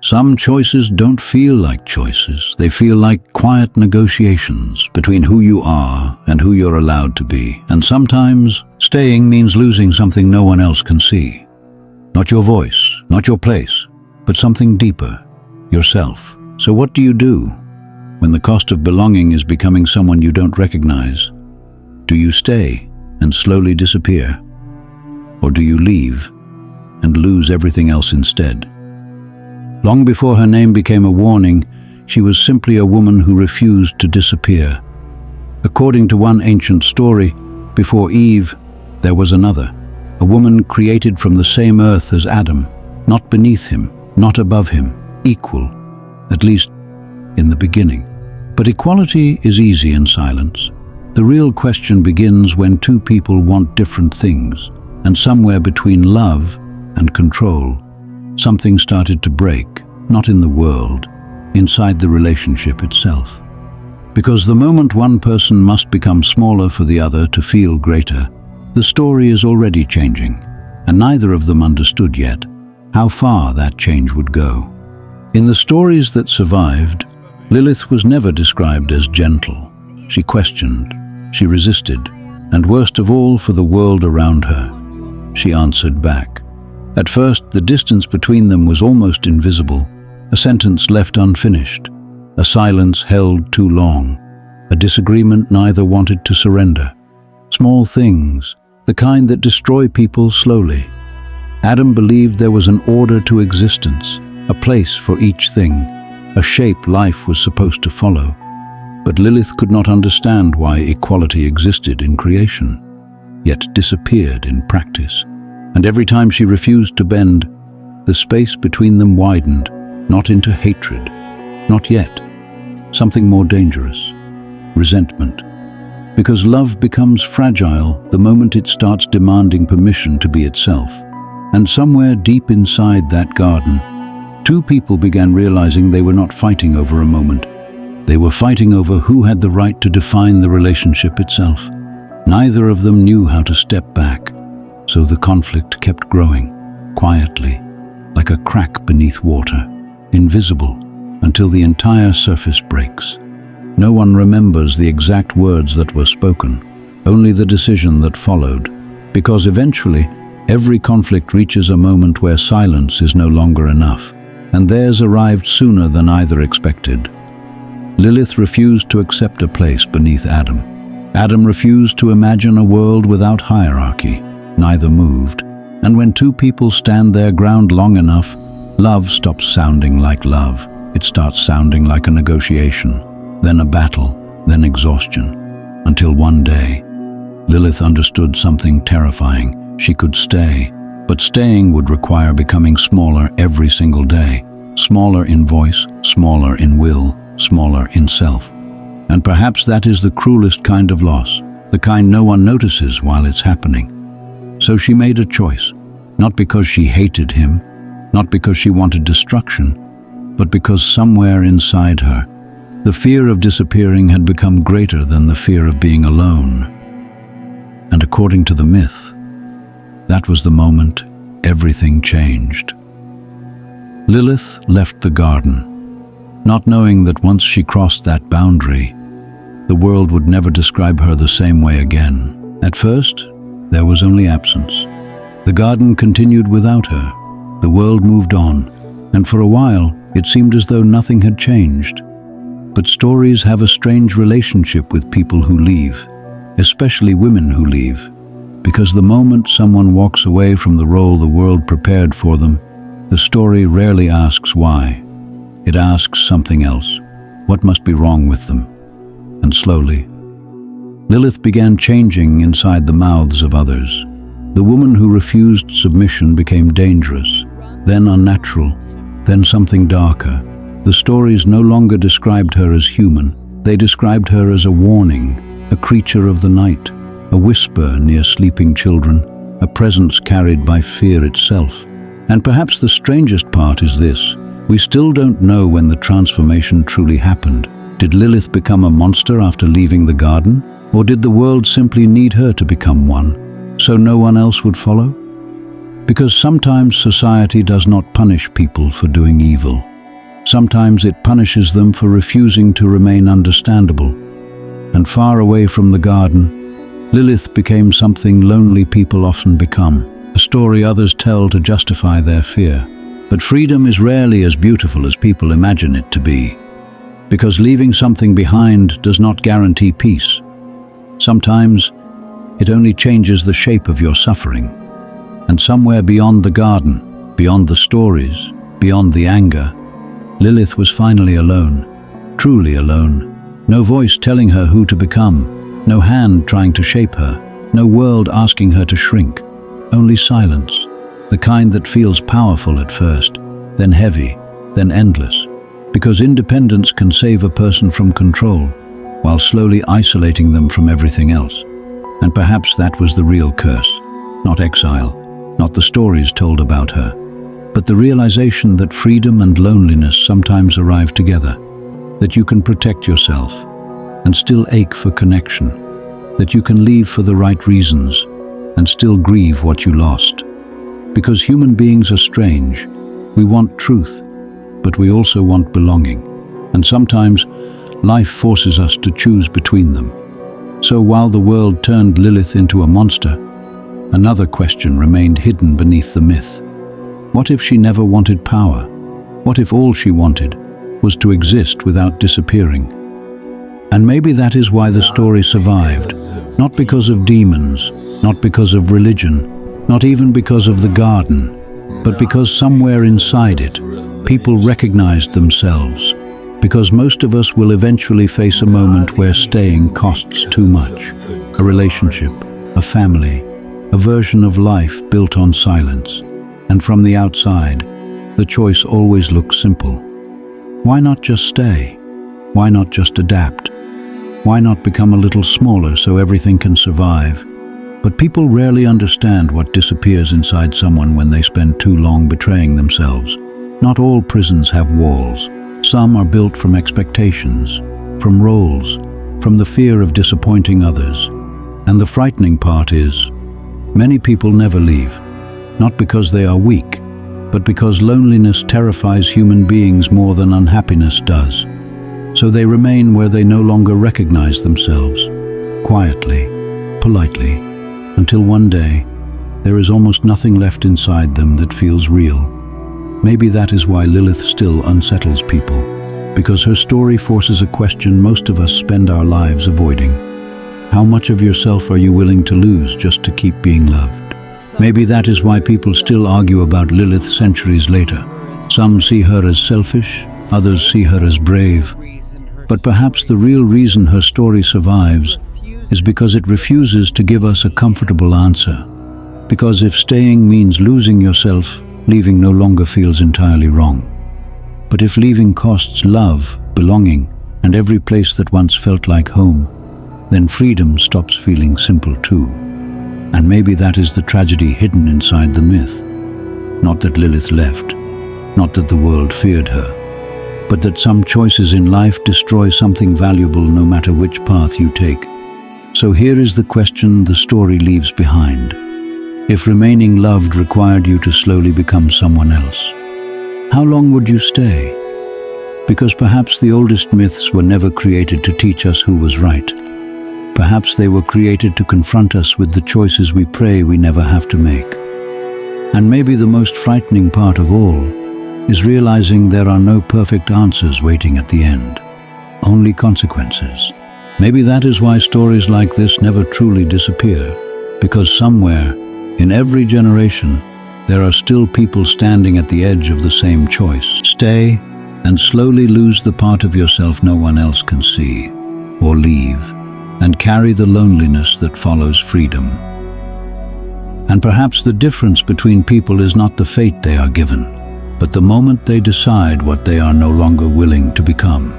Some choices don't feel like choices. They feel like quiet negotiations between who you are and who you're allowed to be. And sometimes staying means losing something no one else can see. Not your voice, not your place, but something deeper, yourself. So what do you do when the cost of belonging is becoming someone you don't recognize? Do you stay and slowly disappear? Or do you leave and lose everything else instead? Long before her name became a warning, she was simply a woman who refused to disappear. According to one ancient story, before Eve, there was another, a woman created from the same earth as Adam, not beneath him, not above him, equal, at least in the beginning. But equality is easy in silence. The real question begins when two people want different things, and somewhere between love and control, something started to break, not in the world, inside the relationship itself. Because the moment one person must become smaller for the other to feel greater, the story is already changing, and neither of them understood yet how far that change would go. In the stories that survived, Lilith was never described as gentle. She questioned, she resisted, and worst of all, for the world around her, she answered back. At first, the distance between them was almost invisible, a sentence left unfinished, a silence held too long, a disagreement neither wanted to surrender. Small things, the kind that destroy people slowly. Adam believed there was an order to existence, a place for each thing, a shape life was supposed to follow. But Lilith could not understand why equality existed in creation, yet disappeared in practice. And every time she refused to bend, the space between them widened, not into hatred, not yet. Something more dangerous, resentment. Because love becomes fragile the moment it starts demanding permission to be itself. And somewhere deep inside that garden, two people began realizing they were not fighting over a moment. They were fighting over who had the right to define the relationship itself. Neither of them knew how to step back. So the conflict kept growing, quietly, like a crack beneath water, invisible, until the entire surface breaks. No one remembers the exact words that were spoken, only the decision that followed, because eventually, every conflict reaches a moment where silence is no longer enough, and theirs arrived sooner than either expected. Lilith refused to accept a place beneath Adam. Adam refused to imagine a world without hierarchy. Neither moved, and when two people stand their ground long enough, love stops sounding like love. It starts sounding like a negotiation, then a battle, then exhaustion, until one day, Lilith understood something terrifying. She could stay, but staying would require becoming smaller every single day, smaller in voice, smaller in will, smaller in self. And perhaps that is the cruelest kind of loss, the kind no one notices while it's happening. So she made a choice, not because she hated him, not because she wanted destruction, but because somewhere inside her, the fear of disappearing had become greater than the fear of being alone. And according to the myth, that was the moment everything changed. Lilith left the garden, not knowing that once she crossed that boundary, the world would never describe her the same way again. At first, there was only absence. The garden continued without her. The world moved on, and for a while, it seemed as though nothing had changed. But stories have a strange relationship with people who leave, especially women who leave, because the moment someone walks away from the role the world prepared for them, the story rarely asks why. It asks something else. What must be wrong with them? And slowly, Lilith began changing inside the mouths of others. The woman who refused submission became dangerous, then unnatural, then something darker. The stories no longer described her as human. They described her as a warning, a creature of the night, a whisper near sleeping children, a presence carried by fear itself. And perhaps the strangest part is this: we still don't know when the transformation truly happened. Did Lilith become a monster after leaving the garden? Or did the world simply need her to become one, so no one else would follow? Because sometimes society does not punish people for doing evil. Sometimes it punishes them for refusing to remain understandable. And far away from the garden, Lilith became something lonely people often become, a story others tell to justify their fear. But freedom is rarely as beautiful as people imagine it to be, because leaving something behind does not guarantee peace. Sometimes it only changes the shape of your suffering. And somewhere beyond the garden, beyond the stories, beyond the anger, Lilith was finally alone, truly alone. No voice telling her who to become, no hand trying to shape her, no world asking her to shrink. Only silence, the kind that feels powerful at first, then heavy, then endless. Because independence can save a person from control, while slowly isolating them from everything else. And perhaps that was the real curse, not exile, not the stories told about her, but the realization that freedom and loneliness sometimes arrive together, that you can protect yourself and still ache for connection, that you can leave for the right reasons and still grieve what you lost. Because human beings are strange, we want truth, but we also want belonging, and sometimes life forces us to choose between them. So while the world turned Lilith into a monster, another question remained hidden beneath the myth. What if she never wanted power? What if all she wanted was to exist without disappearing? And maybe that is why the story survived, not because of demons, not because of religion, not even because of the garden, but because somewhere inside it, people recognized themselves. Because most of us will eventually face a moment where staying costs too much. A relationship, a family, a version of life built on silence. And from the outside, the choice always looks simple. Why not just stay? Why not just adapt? Why not become a little smaller so everything can survive? But people rarely understand what disappears inside someone when they spend too long betraying themselves. Not all prisons have walls. Some are built from expectations, from roles, from the fear of disappointing others. And the frightening part is, many people never leave, not because they are weak, but because loneliness terrifies human beings more than unhappiness does. So they remain where they no longer recognize themselves, quietly, politely, until one day, there is almost nothing left inside them that feels real. Maybe that is why Lilith still unsettles people, because her story forces a question most of us spend our lives avoiding. How much of yourself are you willing to lose just to keep being loved? Maybe that is why people still argue about Lilith centuries later. Some see her as selfish, others see her as brave. But perhaps the real reason her story survives is because it refuses to give us a comfortable answer. Because if staying means losing yourself, leaving no longer feels entirely wrong. But if leaving costs love, belonging, and every place that once felt like home, then freedom stops feeling simple too. And maybe that is the tragedy hidden inside the myth. Not that Lilith left, not that the world feared her, but that some choices in life destroy something valuable no matter which path you take. So here is the question the story leaves behind. If remaining loved required you to slowly become someone else, how long would you stay? Because perhaps the oldest myths were never created to teach us who was right. Perhaps they were created to confront us with the choices we pray we never have to make. And maybe the most frightening part of all is realizing there are no perfect answers waiting at the end, only consequences. Maybe that is why stories like this never truly disappear, because somewhere, in every generation, there are still people standing at the edge of the same choice. Stay and slowly lose the part of yourself no one else can see, or leave and carry the loneliness that follows freedom. And perhaps the difference between people is not the fate they are given, but the moment they decide what they are no longer willing to become.